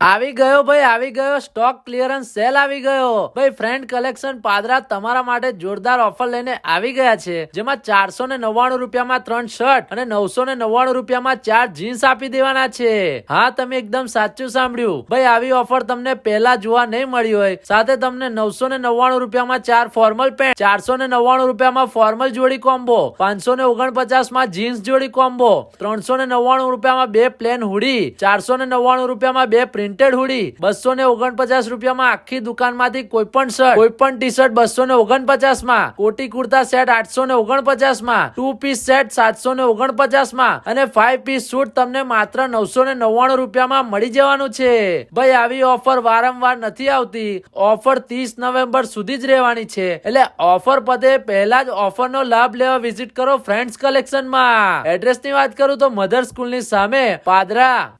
આવી ગયો ભાઈ, આવી ગયો. સ્ટોક ક્લિયરન્સ સેલ આવી ગયો ભાઈ. ફ્રેન્ડ કલેક્શન પાદરા તમારા માટે જોરદાર ઓફર લઈને આવી ગયા છે, જેમાં 499 રૂપિયામાં 3 શર્ટ અને 999 રૂપિયામાં 4 જીન્સ આપી દેવાના છે. હા, તમે એકદમ સાચું સાંભળ્યું ભાઈ. આવી ઓફર તમને પહેલા જોવા નહીં મળી હોય. સાથે તમને 999 રૂપિયામાં 4 ફોર્મલ પેન્ટ, 499 રૂપિયામાં ફોર્મલ જોડી કોમ્બો, 549 માં જીન્સ જોડી કોમ્બો, 399 રૂપિયામાં 2 પ્લેન હુડી, 499 રૂપિયામાં 2 પ્રિન્ટેડ હુડી, 249 રૂપિયામાં આખી દુકાનમાંથી કોઈ પણ શર્ટ, કોઈ પણ ટી શર્ટ 249 માં, કોટી કુર્તા સેટ 849 માં, 2 પીસ સેટ 749 માં અને 5 પીસ સૂટ તમને માત્ર 999 રૂપિયામાં મળી જવાનું છે ભાઈ. આવી ઓફર વારંવાર નથી આવતી. ઓફર 30 નવેમ્બર સુધી જ રહેવાની છે, એટલે ઓફર પતે પહેલા જ ઓફરનો લાભ લેવા વિઝિટ કરો ફ્રેન્ડ્સ કલેક્શનમાં. એડ્રેસની વાત કરું તો મધર સ્કૂલની સામે પાદરા.